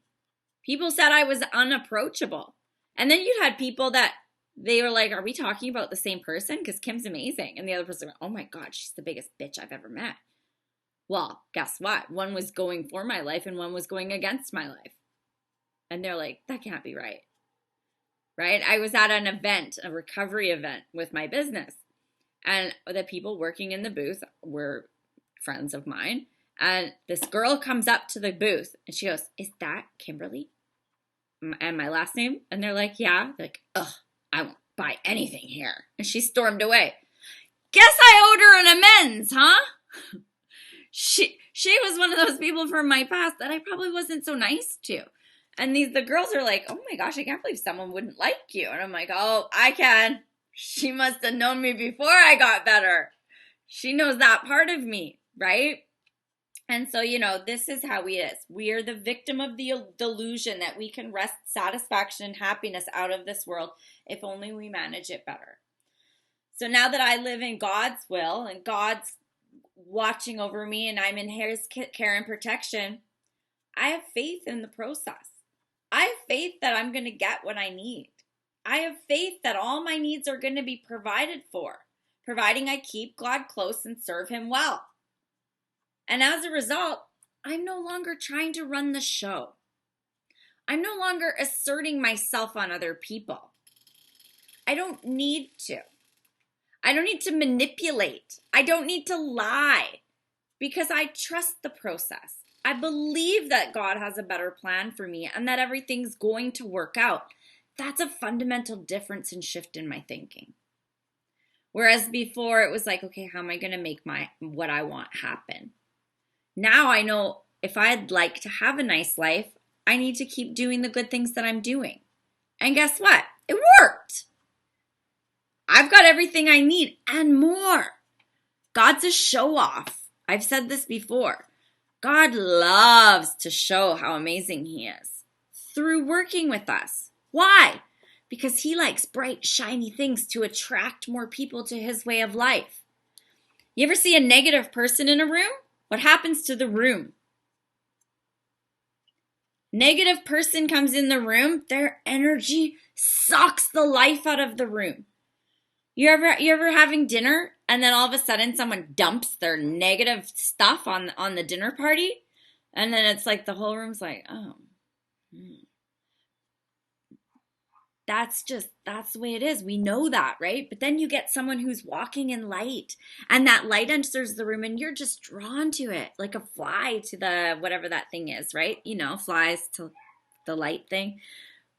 Speaker 1: People said I was unapproachable. And then you had people that they were like, are we talking about the same person? Because Kim's amazing. And the other person went, oh my God, she's the biggest bitch I've ever met. Well, guess what? One was going for my life and one was going against my life. And they're like, that can't be right. Right? I was at an event, a recovery event with my business. And the people working in the booth were friends of mine. And this girl comes up to the booth and she goes, is that Kimberly? And my last name? And they're like, yeah. They're like, ugh, I won't buy anything here. And she stormed away. Guess I owed her an amends, huh? She was one of those people from my past that I probably wasn't so nice to. And the girls are like, oh my gosh, I can't believe someone wouldn't like you. And I'm like, oh, I can. She must have known me before I got better. She knows that part of me, right? And so, this is how we is. We are the victim of the delusion that we can wrest satisfaction and happiness out of this world if only we manage it better. So now that I live in God's will and God's watching over me and I'm in His care and protection, I have faith in the process. I have faith that I'm going to get what I need. I have faith that all my needs are going to be provided for, providing I keep God close and serve Him well. And as a result, I'm no longer trying to run the show. I'm no longer asserting myself on other people. I don't need to. I don't need to manipulate. I don't need to lie because I trust the process. I believe that God has a better plan for me and that everything's going to work out. That's a fundamental difference and shift in my thinking. Whereas before it was like, okay, how am I going to make what I want happen? Now I know if I'd like to have a nice life, I need to keep doing the good things that I'm doing. And guess what? It worked. I've got everything I need and more. God's a show off. I've said this before. God loves to show how amazing He is through working with us. Why? Because He likes bright, shiny things to attract more people to His way of life. You ever see a negative person in a room? What happens to the room? Negative person comes in the room, their energy sucks the life out of the room. You ever having dinner and then all of a sudden someone dumps their negative stuff on the dinner party? And then it's like the whole room's like, oh. That's the way it is. We know that, right? But then you get someone who's walking in light and that light enters the room and you're just drawn to it like a fly to the whatever that thing is, right? Flies to the light thing.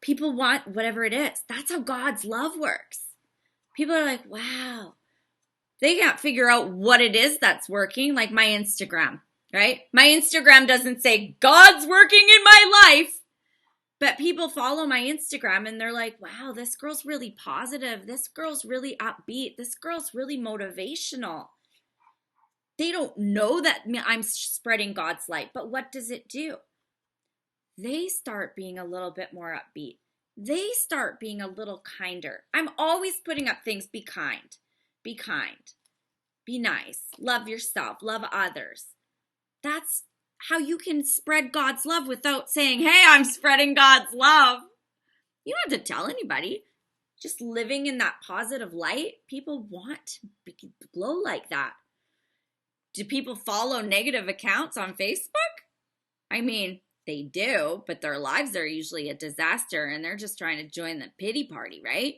Speaker 1: People want whatever it is. That's how God's love works. People are like, wow. They can't figure out what it is that's working, like my Instagram, right? My Instagram doesn't say God's working in my life. But people follow my Instagram and they're like, wow, this girl's really positive. This girl's really upbeat. This girl's really motivational. They don't know that I'm spreading God's light. But what does it do? They start being a little bit more upbeat. They start being a little kinder. I'm always putting up things, be kind. Be kind. be nice, love yourself, love others. That's how you can spread God's love without saying, hey, I'm spreading God's love. You don't have to tell anybody. Just living in that positive light, people want to glow like that. Do people follow negative accounts on Facebook? I mean, they do, but their lives are usually a disaster and they're just trying to join the pity party, right?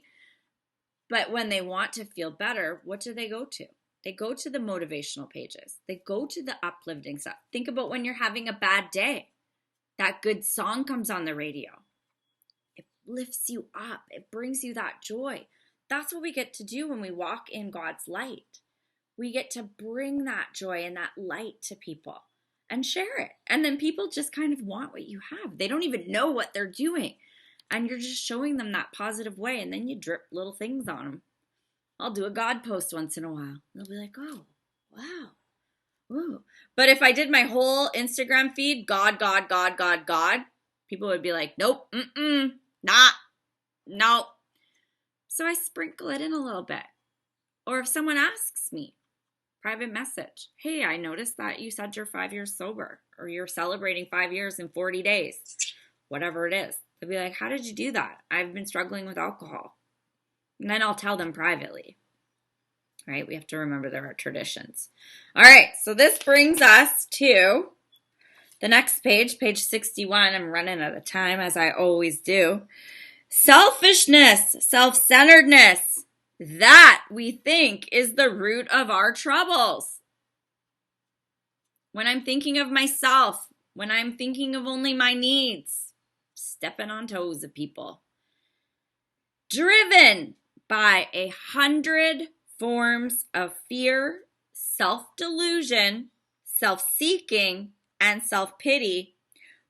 Speaker 1: But when they want to feel better, what do they go to? They go to the motivational pages. They go to the uplifting stuff. Think about when you're having a bad day. That good song comes on the radio. It lifts you up. It brings you that joy. That's what we get to do when we walk in God's light. We get to bring that joy and that light to people and share it. And then people just kind of want what you have. They don't even know what they're doing. And you're just showing them that positive way. And then you drip little things on them. I'll do a God post once in a while. They'll be like, oh, wow. Ooh. But if I did my whole Instagram feed, God, God, God, God, God, people would be like, nope, nope. So I sprinkle it in a little bit. Or if someone asks me, private message, hey, I noticed that you said you're 5 years sober, or you're celebrating 5 years in 40 days, whatever it is. They'll be like, how did you do that? I've been struggling with alcohol. And then I'll tell them privately. Right? We have to remember there are traditions. All right, so this brings us to the next page, page 61. I'm running out of time, as I always do. Selfishness, self-centeredness. That, we think, is the root of our troubles. When I'm thinking of myself, when I'm thinking of only my needs, stepping on toes of people. Driven by 100 forms of fear, self-delusion, self-seeking, and self-pity,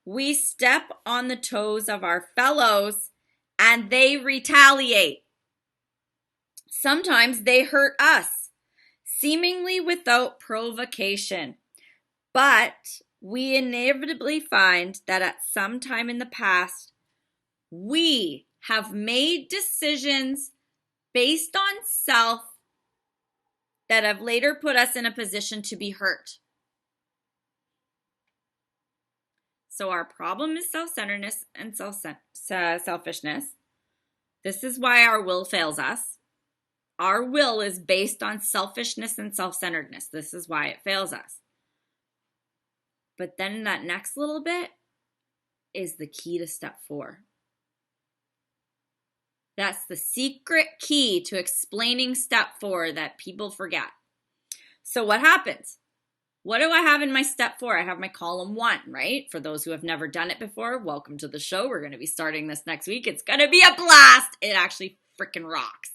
Speaker 1: we step on the toes of our fellows and they retaliate. Sometimes they hurt us, seemingly without provocation. But we inevitably find that at some time in the past, we have made decisions based on self that have later put us in a position to be hurt. So our problem is self-centeredness and selfishness. This is why our will fails us. Our will is based on selfishness and self-centeredness. This is why it fails us. But then that next little bit is the key to step 4. That's the secret key to explaining step 4 that people forget. So what happens? What do I have in my step 4? I have my column 1, right? For those who have never done it before, welcome to the show. We're going to be starting this next week. It's going to be a blast. It actually freaking rocks.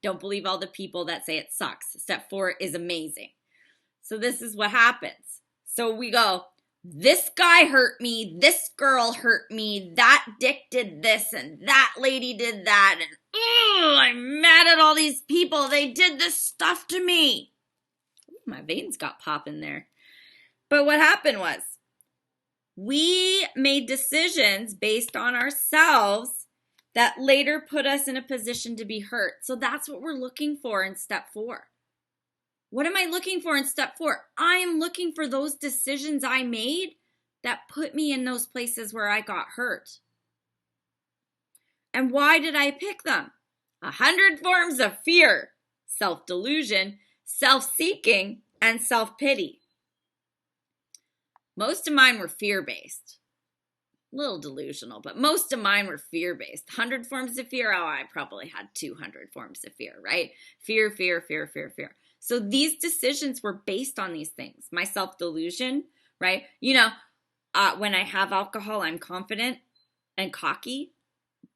Speaker 1: Don't believe all the people that say it sucks. Step 4 is amazing. So this is what happens. So we go, this guy hurt me, this girl hurt me, that dick did this, and that lady did that, and I'm mad at all these people. They did this stuff to me. My veins got popping there. But what happened was, we made decisions based on ourselves that later put us in a position to be hurt. So that's what we're looking for in step 4. What am I looking for in step 4? I'm looking for those decisions I made that put me in those places where I got hurt. And why did I pick them? 100 forms of fear, self-delusion, self-seeking, and self-pity. Most of mine were fear-based. A little delusional, but most of mine were fear-based. 100 forms of fear, oh, I probably had 200 forms of fear, right? Fear, fear, fear, fear, fear. So these decisions were based on these things. My self-delusion, right? When I have alcohol, I'm confident and cocky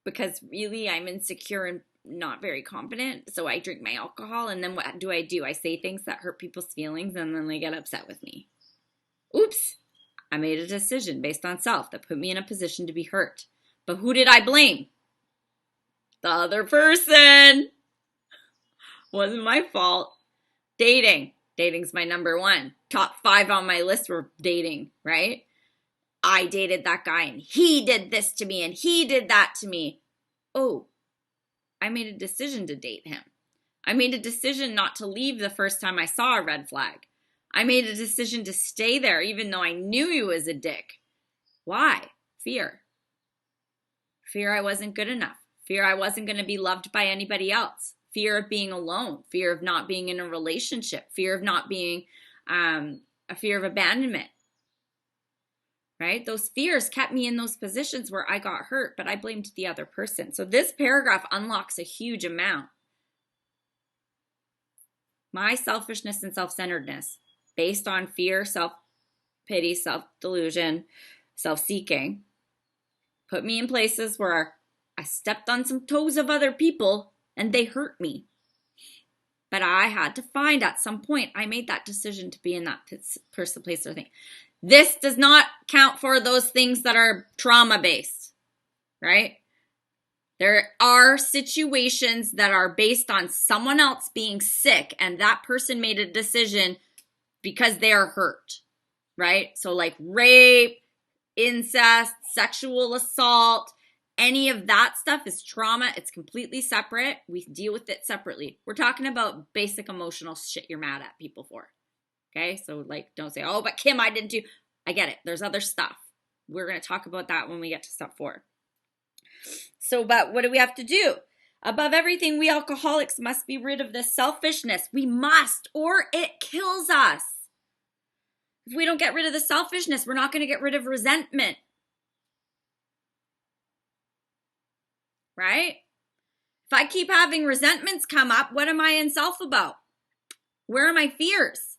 Speaker 1: because really I'm insecure and not very confident. So I drink my alcohol, and then what do? I say things that hurt people's feelings, and then they get upset with me. Oops. I made a decision based on self that put me in a position to be hurt. But who did I blame? The other person. Wasn't my fault. Dating. Dating's my number 1. Top 5 on my list were dating, right? I dated that guy and he did this to me and he did that to me. Oh, I made a decision to date him. I made a decision not to leave the first time I saw a red flag. I made a decision to stay there even though I knew he was a dick. Why? Fear. Fear I wasn't good enough. Fear I wasn't going to be loved by anybody else. Fear of being alone. Fear of not being in a relationship. Fear of not being a fear of abandonment. Right? Those fears kept me in those positions where I got hurt, but I blamed the other person. So this paragraph unlocks a huge amount. My selfishness and self-centeredness, based on fear, self-pity, self-delusion, self-seeking, put me in places where I stepped on some toes of other people and they hurt me. But I had to find at some point, I made that decision to be in that person, place, or thing. This does not count for those things that are trauma-based, right? There are situations that are based on someone else being sick and that person made a decision because they are hurt, right? So like rape, incest, sexual assault, any of that stuff is trauma. It's completely separate. We deal with it separately. We're talking about basic emotional shit you're mad at people for. Okay? So like don't say, oh, but Kim, I didn't do. I get it. There's other stuff. We're going to talk about that when we get to step 4. So, but what do we have to do? Above everything, we alcoholics must be rid of this selfishness. We must, or it kills us. If we don't get rid of the selfishness, we're not going to get rid of resentment. Right? If I keep having resentments come up, what am I in self about? Where are my fears?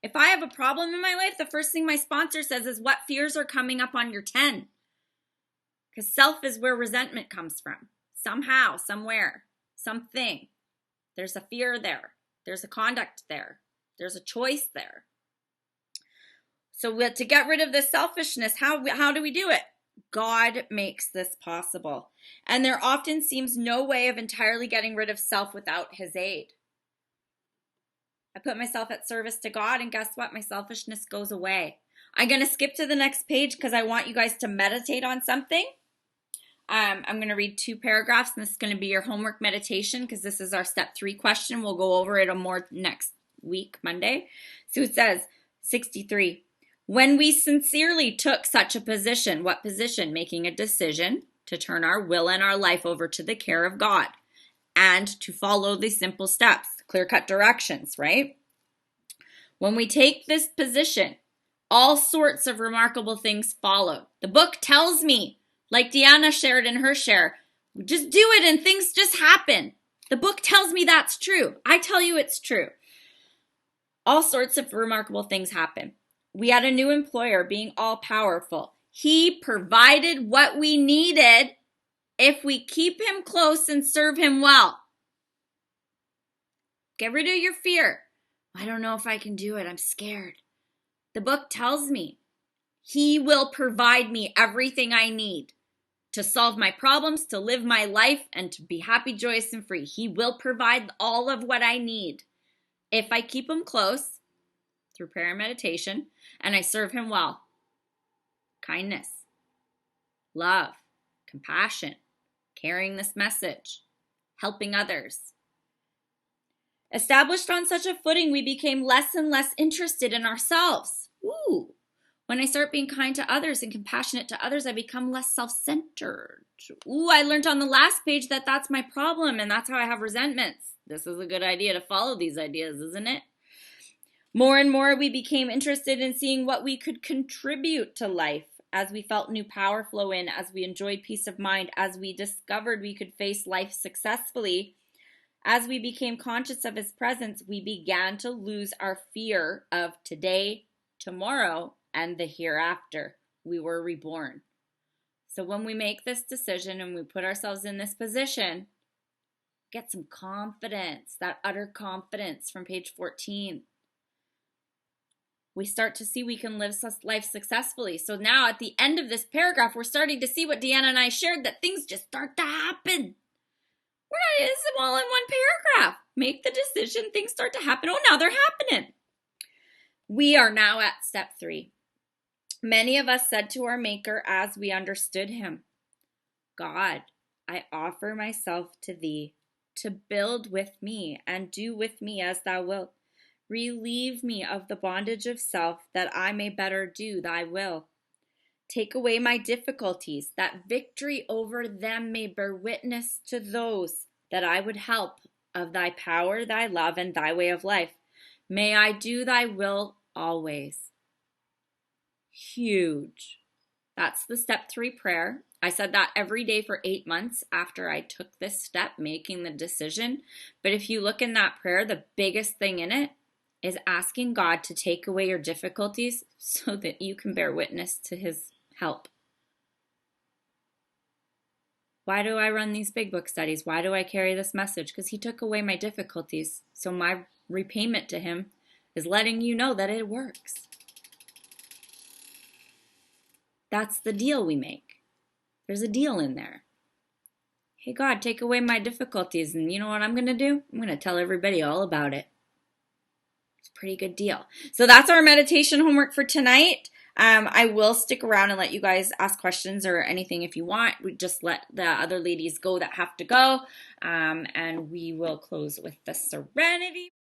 Speaker 1: If I have a problem in my life, the first thing my sponsor says is, what fears are coming up on your 10? Because self is where resentment comes from. Somehow, somewhere, something. There's a fear there. There's a conduct there. There's a choice there. So to get rid of this selfishness, how do we do it? God makes this possible. And there often seems no way of entirely getting rid of self without his aid. I put myself at service to God, and guess what? My selfishness goes away. I'm going to skip to the next page because I want you guys to meditate on something. I'm going to read 2 paragraphs, and this is going to be your homework meditation because this is our step 3 question. We'll go over it more next week, Monday. So it says, 63. When we sincerely took such a position, what position? Making a decision to turn our will and our life over to the care of God and to follow these simple steps, clear-cut directions, right? When we take this position, all sorts of remarkable things follow. The book tells me, like Deanna shared in her share, just do it and things just happen. The book tells me that's true. I tell you it's true. All sorts of remarkable things happen. We had a new employer being all-powerful. He provided what we needed if we keep him close and serve him well. Get rid of your fear. I don't know if I can do it. I'm scared. The book tells me he will provide me everything I need to solve my problems, to live my life, and to be happy, joyous, and free. He will provide all of what I need if I keep him close through prayer and meditation, and I serve him well. Kindness, love, compassion, carrying this message, helping others. Established on such a footing, we became less and less interested in ourselves. Ooh. When I start being kind to others and compassionate to others, I become less self-centered. Ooh, I learned on the last page that that's my problem and that's how I have resentments. This is a good idea to follow these ideas, isn't it? More and more, we became interested in seeing what we could contribute to life as we felt new power flow in, as we enjoyed peace of mind, as we discovered we could face life successfully. As we became conscious of his presence, we began to lose our fear of today, tomorrow, and the hereafter. We were reborn. So when we make this decision and we put ourselves in this position, get some confidence, that utter confidence from page 14. We start to see we can live life successfully. So now at the end of this paragraph, we're starting to see what Deanna and I shared, that things just start to happen. It's all in one paragraph. Make the decision, things start to happen. Oh, now they're happening. We are now at step 3. Many of us said to our Maker as we understood him, God, I offer myself to thee to build with me and do with me as thou wilt. Relieve me of the bondage of self, that I may better do thy will. Take away my difficulties, that victory over them may bear witness to those that I would help of thy power, thy love, and thy way of life. May I do thy will always. Huge. That's the step 3 prayer. I said that every day for 8 months after I took this step, making the decision. But if you look in that prayer, the biggest thing in it is asking God to take away your difficulties so that you can bear witness to his help. Why do I run these big book studies? Why do I carry this message? Because he took away my difficulties. So my repayment to him is letting you know that it works. That's the deal we make. There's a deal in there. Hey, God, take away my difficulties. And you know what I'm going to do? I'm going to tell everybody all about it. It's a pretty good deal. So that's our meditation homework for tonight. I will stick around and let you guys ask questions or anything if you want. We just let the other ladies go that have to go. And we will close with the Serenity.